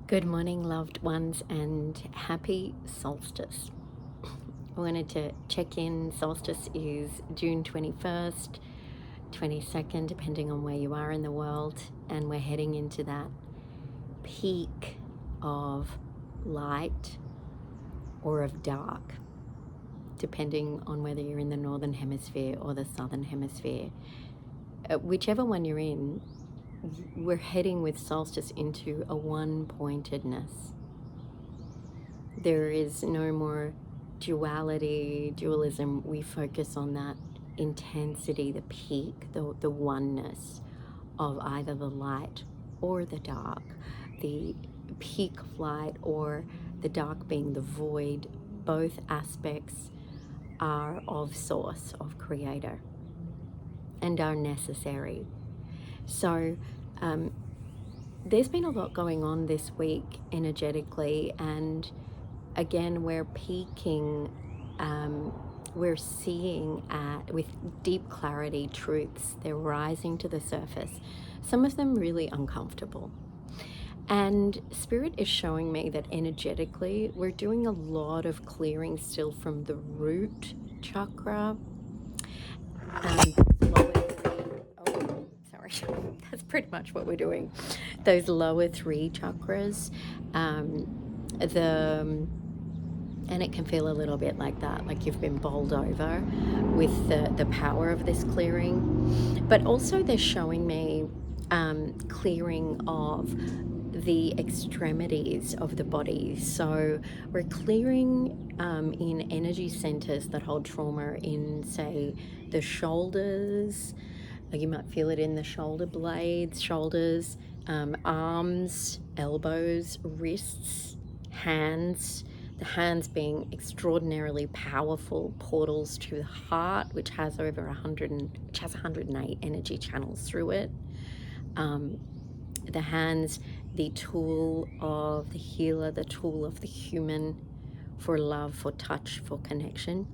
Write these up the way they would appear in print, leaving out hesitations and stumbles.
Good morning, loved ones, and happy solstice. I wanted to check in. Solstice is June 21st, 22nd, depending on where you are in the world, and we're heading into that peak of light or of dark, depending on whether you're in the northern hemisphere or the southern hemisphere. Whichever one you're in, we're heading with solstice into a one-pointedness. There is no more dualism. We focus on that intensity, the peak, the oneness of either the light or the dark, the peak of light or the dark being the void. Both aspects are of source, of creator, and are necessary. So there's been a lot going on this week energetically, and again, we're peaking, we're seeing with deep clarity truths. They're rising to the surface, some of them really uncomfortable. And Spirit is showing me that energetically, we're doing a lot of clearing still from the root chakra. That's pretty much what we're doing. Those lower three chakras, and it can feel a little bit like that, like you've been bowled over with the power of this clearing. But also they're showing me clearing of the extremities of the body. So we're clearing in energy centers that hold trauma in, say, the shoulders. You might feel it in the shoulder blades, shoulders, arms, elbows, wrists, hands. The hands being extraordinarily powerful portals to the heart, which has over 108 energy channels through it. The hands, the tool of the healer, the tool of the human for love, for touch, for connection.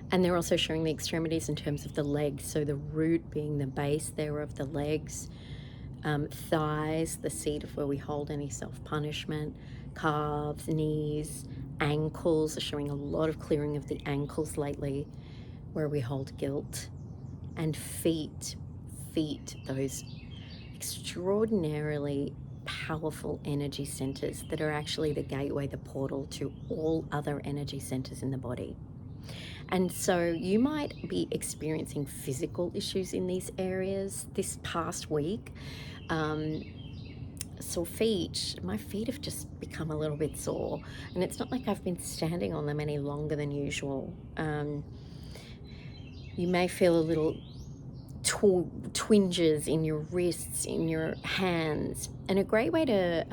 And they're also showing the extremities in terms of the legs. So the root being the base there of the legs, thighs, the seat of where we hold any self-punishment, calves, knees, ankles are showing a lot of clearing of the ankles lately, where we hold guilt, and feet, those extraordinarily powerful energy centers that are actually the gateway, the portal to all other energy centers in the body. And so you might be experiencing physical issues in these areas this past week. Sore feet, my feet have just become a little bit sore, and it's not like I've been standing on them any longer than usual. You may feel a little twinges in your wrists, in your hands, and a great way to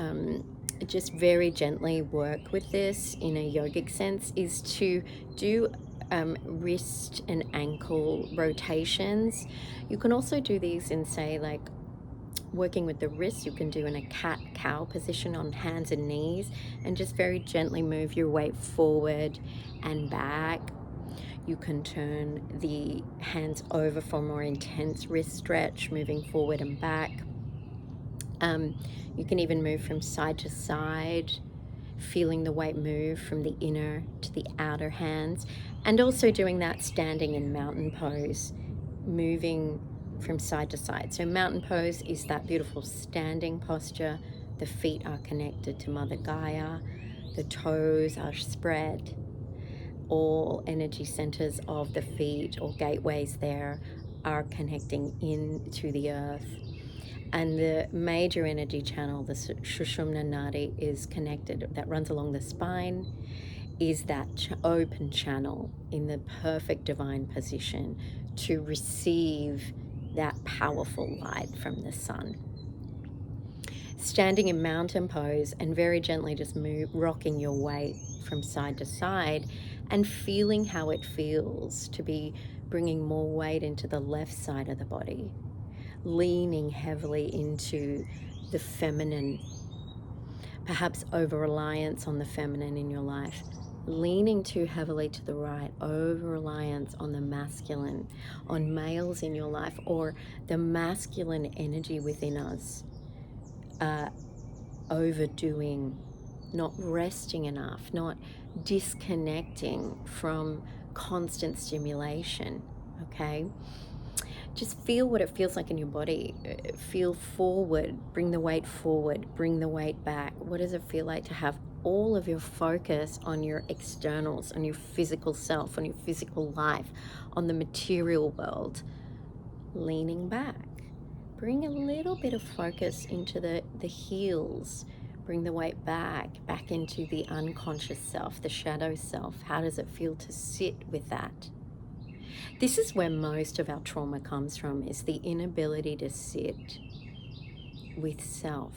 just very gently work with this in a yogic sense is to do wrist and ankle rotations. You can also do these in, say, like working with the wrists. You can do in a cat-cow position on hands and knees, and just very gently move your weight forward and back. You can turn the hands over for more intense wrist stretch, moving forward and back. You can even move from side to side, feeling the weight move from the inner to the outer hands, and also doing that standing in mountain pose, moving from side to side. So mountain pose is that beautiful standing posture. The feet are connected to Mother Gaia. The toes are spread. All energy centers of the feet or gateways there are connecting into the earth. And the major energy channel, the Sushumna Nadi, is connected, that runs along the spine, is that open channel in the perfect divine position to receive that powerful light from the sun. Standing in mountain pose and very gently just rocking your weight from side to side and feeling how it feels to be bringing more weight into the left side of the body, leaning heavily into the feminine, perhaps over-reliance on the feminine in your life, leaning too heavily to the right, over-reliance on the masculine, on males in your life, or the masculine energy within us overdoing, not resting enough, not disconnecting from constant stimulation, okay? Just feel what it feels like in your body. Feel forward, bring the weight forward, bring the weight back. What does it feel like to have all of your focus on your externals, on your physical self, on your physical life, on the material world? Leaning back. Bring a little bit of focus into the heels. Bring the weight back into the unconscious self, the shadow self. How does it feel to sit with that? This is where most of our trauma comes from, is the inability to sit with self,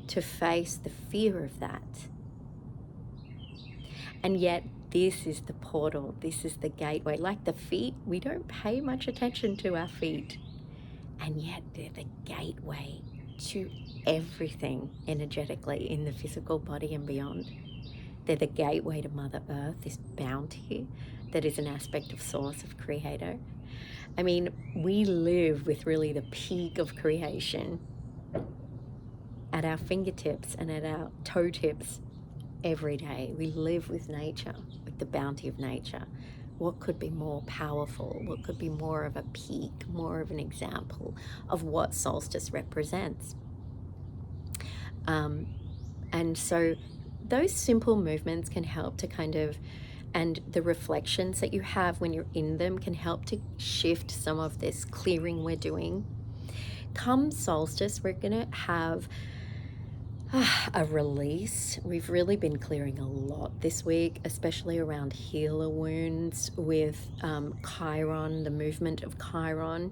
to face the fear of that. And yet this is the portal, this is the gateway. Like the feet, we don't pay much attention to our feet, and yet they're the gateway to everything energetically in the physical body and beyond. They're the gateway to Mother Earth, this bounty that is an aspect of Source, of Creator. I mean, we live with really the peak of creation at our fingertips and at our toe tips every day. We live with nature, with the bounty of nature. What could be more powerful? What could be more of a peak, more of an example of what solstice represents? And so those simple movements can help to kind of, and the reflections that you have when you're in them can help to shift some of this clearing we're doing. Come solstice, we're going to have a release. We've really been clearing a lot this week, especially around healer wounds with Chiron, the movement of Chiron.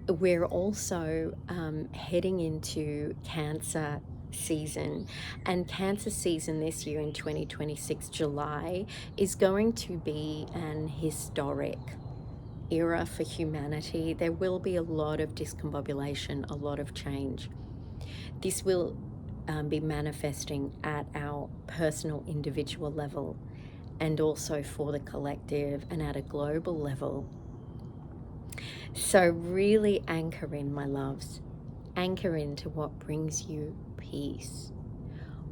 We're also heading into Cancer season, and Cancer season this year in 2026 July is going to be an historic era for humanity. There will be a lot of discombobulation, a lot of change. This will be manifesting at our personal individual level, and also for the collective and at a global level. So really anchor in, my loves. Anchor into what brings you peace,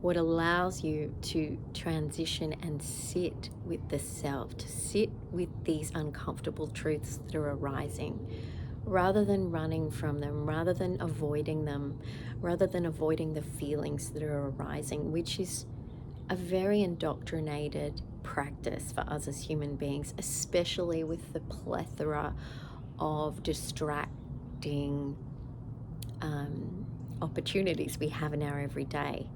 what allows you to transition and sit with the self, to sit with these uncomfortable truths that are arising, rather than running from them, rather than avoiding them, rather than avoiding the feelings that are arising, which is a very indoctrinated practice for us as human beings, especially with the plethora of distracting opportunities we have in our everyday.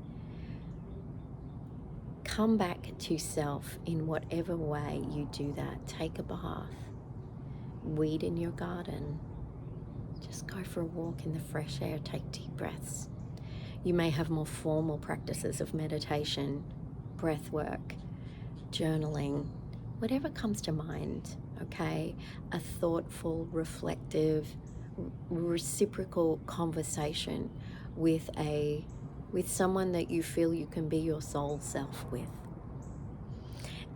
Come back to self in whatever way you do that. Take a bath, weed in your garden, just go for a walk in the fresh air, take deep breaths. You may have more formal practices of meditation, breath work, journaling, whatever comes to mind, okay? A thoughtful, reflective, reciprocal conversation with someone that you feel you can be your soul self with.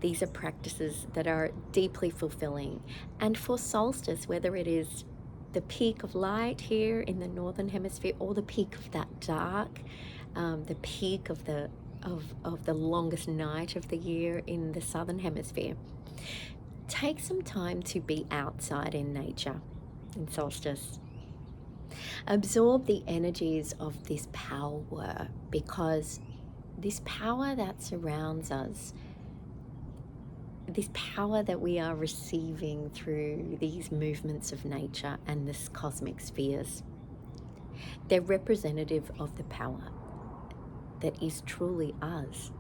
These are practices that are deeply fulfilling. And for solstice, whether it is the peak of light here in the northern hemisphere, or the peak of that dark, the peak of the longest night of the year in the southern hemisphere, take some time to be outside in nature in solstice. Absorb the energies of this power, because this power that surrounds us, this power that we are receiving through these movements of nature and this cosmic spheres, they're representative of the power that is truly us.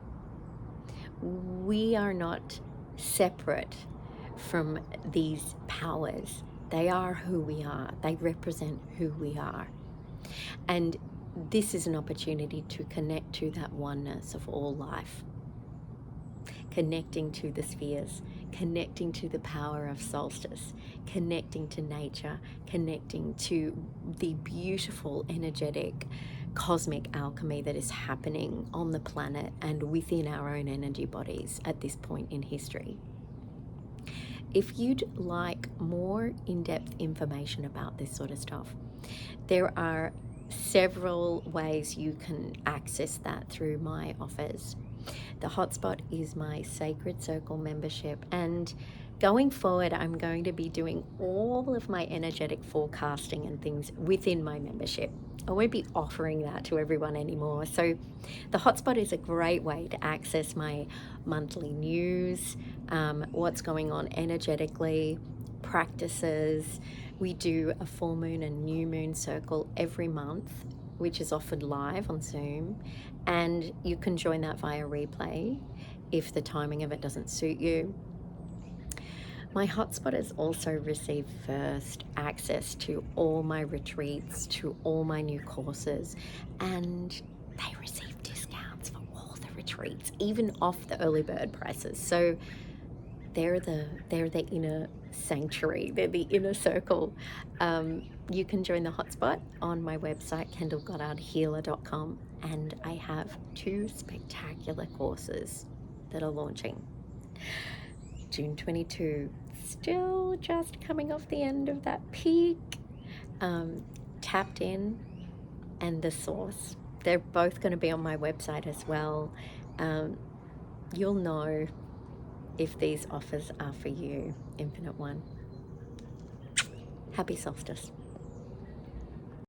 We are not separate from these powers. They are who we are. They represent who we are. And this is an opportunity to connect to that oneness of all life. Connecting to the spheres, connecting to the power of solstice, connecting to nature, connecting to the beautiful, energetic, cosmic alchemy that is happening on the planet and within our own energy bodies at this point in history. If you'd like more in-depth information about this sort of stuff, there are several ways you can access that through my offers. The hotspot is my Sacred Circle membership, and going forward, I'm going to be doing all of my energetic forecasting and things within my membership. I won't be offering that to everyone anymore. So the hotspot is a great way to access my monthly news, what's going on energetically, practices. We do a full moon and new moon circle every month, which is offered live on Zoom, and you can join that via replay if the timing of it doesn't suit you. My hotspot has also received first access to all my retreats, to all my new courses, and they receive discounts for all the retreats, even off the early bird prices. So they're the inner sanctuary, they're the inner circle. You can join the hotspot on my website, kendallgoddardhealer.com, and I have 2 spectacular courses that are launching. June 22, still just coming off the end of that peak. Tapped In and The Source. They're both going to be on my website as well. You'll know if these offers are for you, Infinite One. Happy Solstice.